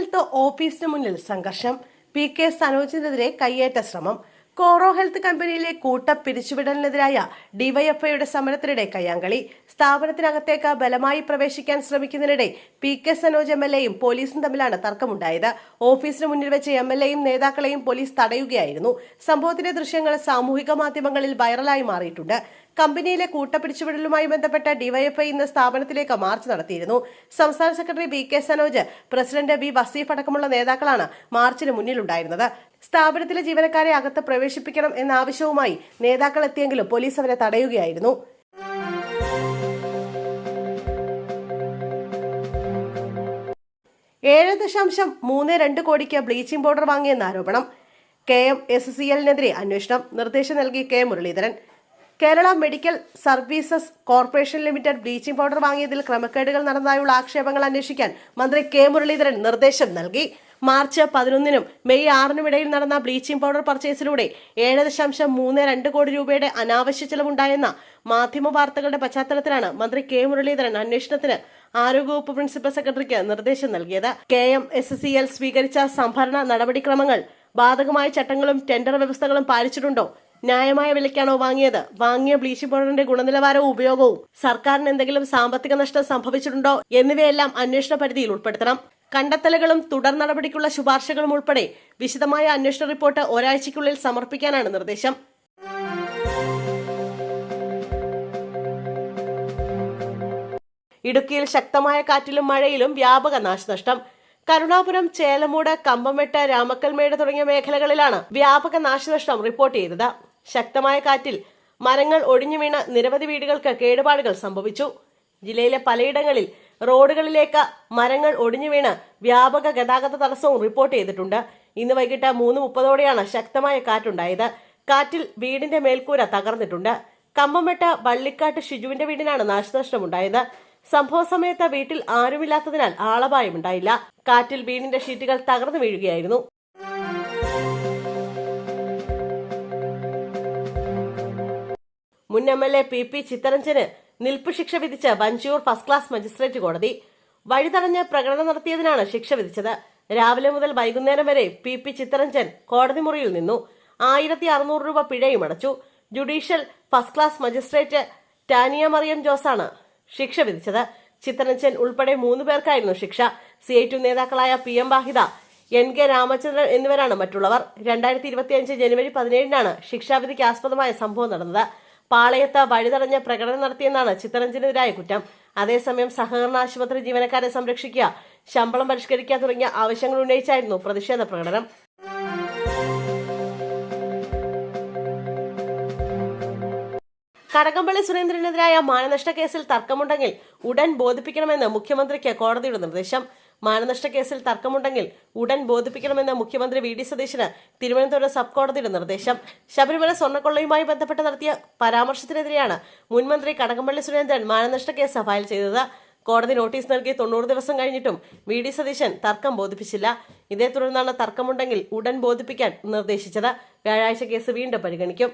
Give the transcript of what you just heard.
Health ഓഫീസിന് മുന്നിൽ സംഘർഷം. PK സനോജിനെതിരെ കയ്യേറ്റ ശ്രമം. കോറോ ഹെൽത്ത് കമ്പനിയിലെ കൂട്ട പിരിച്ചുവിടലിനെതിരായ ഡിവൈഎഫ്ഐയുടെ സമരത്തിനിടെ കയ്യാങ്കളി. സ്ഥാപനത്തിനകത്തേക്ക് ബലമായി പ്രവേശിക്കാൻ ശ്രമിക്കുന്നതിനിടെ PK സനോജ് MLAയും പോലീസും തമ്മിലാണ് തർക്കമുണ്ടായത്. ഓഫീസിന് മുന്നിൽ വെച്ച് MLAയും നേതാക്കളെയും പോലീസ് തടയുകയായിരുന്നു. സംഭവത്തിന്റെ ദൃശ്യങ്ങൾ സാമൂഹിക മാധ്യമങ്ങളിൽ വൈറലായി മാറിയിട്ടുണ്ട്. കമ്പനിയിലെ കൂട്ടപ്പിരിച്ചുവിടലുമായി ബന്ധപ്പെട്ട ഡിവൈഎഫ്ഐ ഇന്ന് സ്ഥാപനത്തിലേക്ക് മാർച്ച് നടത്തിയിരുന്നു. സംസ്ഥാന secretary PK Sanoj, president B Vaseef അടക്കമുള്ള നേതാക്കളാണ് മാർച്ചിന് മുന്നിലുണ്ടായിരുന്നത്. സ്ഥാപനത്തിലെ ജീവനക്കാരെ അകത്ത് പ്രവേശിപ്പിക്കണം എന്ന ആവശ്യവുമായി നേതാക്കൾ എത്തിയെങ്കിലും പോലീസ് അവരെ തടയുകയായിരുന്നു. $7.32 കോടിക്ക് ബ്ലീച്ചിംഗ് പൗഡർ വാങ്ങിയെന്ന ആരോപണം. KMSCL-നെതിരെ അന്വേഷണം. നിർദ്ദേശം നൽകി K Muraleedharan. Kerala medical services corporation limited bleaching powder വാങ്ങിയതിൽ ക്രമക്കേടുകൾ നടന്നതായുള്ള ആക്ഷേപങ്ങൾ അന്വേഷിക്കാൻ മന്ത്രി K മുരളീധരൻ നിർദ്ദേശം നൽകി. മാർച്ച് 11-നും മെയ് 6-നും ഇടയിൽ നടന്ന ബ്ലീച്ചിംഗ് പൗഡർ പർച്ചേസിലൂടെ $7.32 കോടി രൂപയുടെ അനാവശ്യ ചെലവുണ്ടായെന്ന മാധ്യമ വാർത്തകളുടെ പശ്ചാത്തലത്തിലാണ് മന്ത്രി K മുരളീധരൻ അന്വേഷണത്തിന് ആരോഗ്യവകുപ്പ് പ്രിൻസിപ്പൽ സെക്രട്ടറിക്ക് നിർദ്ദേശം നൽകിയത്. KMSCL സ്വീകരിച്ച സംഭരണ നടപടിക്രമങ്ങൾ ബാധകമായ ചട്ടങ്ങളും ടെൻഡർ വ്യവസ്ഥകളും പാലിച്ചിട്ടുണ്ടോ? ന്യായമായ വിലയ്ക്കാണോ വാങ്ങിയത്? വാങ്ങിയ ബ്ലീച്ചിംഗ് പൗഡറിന്റെ ഗുണനിലവാരവും ഉപയോഗവും സർക്കാരിന് എന്തെങ്കിലും സാമ്പത്തിക നഷ്ടം സംഭവിച്ചിട്ടുണ്ടോ എന്നിവയെല്ലാം അന്വേഷണ പരിധിയിൽ ഉൾപ്പെടുത്തണം. കണ്ടെത്തലുകളും തുടർ നടപടിക്കുള്ള ശുപാർശകളും ഉൾപ്പെടെ വിശദമായ അന്വേഷണ റിപ്പോർട്ട് ഒരാഴ്ചയ്ക്കുള്ളിൽ സമർപ്പിക്കാനാണ് നിർദ്ദേശം. ഇടുക്കിയിൽ ശക്തമായ കാറ്റിലും മഴയിലും വ്യാപക നാശനഷ്ടം. കരുണാപുരം, ചേലമൂട്, കമ്പംമെട്ട്, രാമക്കൽമേട് തുടങ്ങിയ മേഖലകളിലാണ് വ്യാപക നാശനഷ്ടം റിപ്പോർട്ട് ചെയ്തത്. ശക്തമായ കാറ്റിൽ മരങ്ങൾ ഒടിഞ്ഞു വീണ് നിരവധി വീടുകൾക്ക് കേടുപാടുകൾ സംഭവിച്ചു. ജില്ലയിലെ പലയിടങ്ങളിൽ റോഡുകളിലേക്ക് മരങ്ങൾ ഒടിഞ്ഞു വീണ് വ്യാപക ഗതാഗത തടസ്സവും റിപ്പോർട്ട് ചെയ്തിട്ടുണ്ട്. ഇന്ന് വൈകിട്ട് 3:30ഓടെയാണ് ശക്തമായ കാറ്റുണ്ടായത്. കാറ്റിൽ വീടിന്റെ മേൽക്കൂര തകർന്നിട്ടുണ്ട്. കമ്പംമെട്ട് വള്ളിക്കാട്ട് ഷിജുവിന്റെ വീടിനാണ് നാശനഷ്ടമുണ്ടായത്. സംഭവ സമയത്ത് വീട്ടിൽ ആരുമില്ലാത്തതിനാൽ ആളപായമുണ്ടായില്ല. കാറ്റിൽ വീടിന്റെ ഷീറ്റുകൾ തകർന്നു വീഴുകയായിരുന്നു. മുൻ MLA PP ചിത്തരഞ്ജന് നിൽപ്പ് ശിക്ഷ വിധിച്ച് വഞ്ചിയൂർ ഫസ്റ്റ് ക്ലാസ് മജിസ്ട്രേറ്റ് കോടതി. വഴിതടഞ്ഞ് പ്രകടനം നടത്തിയതിനാണ് ശിക്ഷ വിധിച്ചത്. രാവിലെ മുതൽ വൈകുന്നേരം വരെ PP ചിത്തരഞ്ജൻ കോടതി മുറിയിൽ നിന്നു. 1600 രൂപ പിഴയും അടച്ചു. Judicial first class magistrate Tania Mariyam ജോസാണ് ശിക്ഷ വിധിച്ചത്. ചിത്തരഞ്ജൻ ഉൾപ്പെടെ 3 പേർക്കായിരുന്നു ശിക്ഷ. CI2 നേതാക്കളായ PM വാഹിദ, NK രാമചന്ദ്രൻ എന്നിവരാണ് മറ്റുള്ളവർ. 2025 ജനുവരി 17-നാണ് ശിക്ഷാവിധിക്ക് ആസ്പദമായ സംഭവം നടന്നത്. പാളയത്ത് വഴിതടഞ്ഞ് പ്രകടനം നടത്തിയെന്നാണ് ചിത്തരഞ്ജനെതിരായ കുറ്റം. അതേസമയം സഹകരണ ആശുപത്രി ജീവനക്കാരെ സംരക്ഷിക്കുക, ശമ്പളം പരിഷ്കരിക്കുക തുടങ്ങിയ ആവശ്യങ്ങൾ ഉന്നയിച്ചായിരുന്നു പ്രതിഷേധ പ്രകടനം. കടകംപള്ളി സുരേന്ദ്രനെതിരായ മാനനഷ്ട കേസിൽ തർക്കമുണ്ടെങ്കിൽ ഉടൻ ബോധിപ്പിക്കണമെന്ന് മുഖ്യമന്ത്രിക്ക് കോടതിയുടെ നിർദ്ദേശം. മാനനഷ്ട കേസിൽ തർക്കമുണ്ടെങ്കിൽ ഉടൻ ബോധിപ്പിക്കണമെന്ന് മുഖ്യമന്ത്രി VD സതീശന് തിരുവനന്തപുരം സബ് കോടതിയുടെ നിർദ്ദേശം. ശബരിമല സ്വർണ്ണക്കൊള്ളയുമായി ബന്ധപ്പെട്ട് നടത്തിയ പരാമർശത്തിനെതിരെയാണ് മുൻമന്ത്രി കടകംപള്ളി സുരേന്ദ്രൻ മാനനഷ്ട കേസ് ഫയൽ ചെയ്തത്. കോടതി നോട്ടീസ് നൽകി 90 ദിവസം കഴിഞ്ഞിട്ടും VD സതീശൻ തർക്കം ബോധിപ്പിച്ചില്ല. ഇതേ തുടർന്നാണ് തർക്കമുണ്ടെങ്കിൽ ഉടൻ ബോധിപ്പിക്കാൻ നിർദ്ദേശിച്ചത്. വ്യാഴാഴ്ച കേസ് വീണ്ടും പരിഗണിക്കും.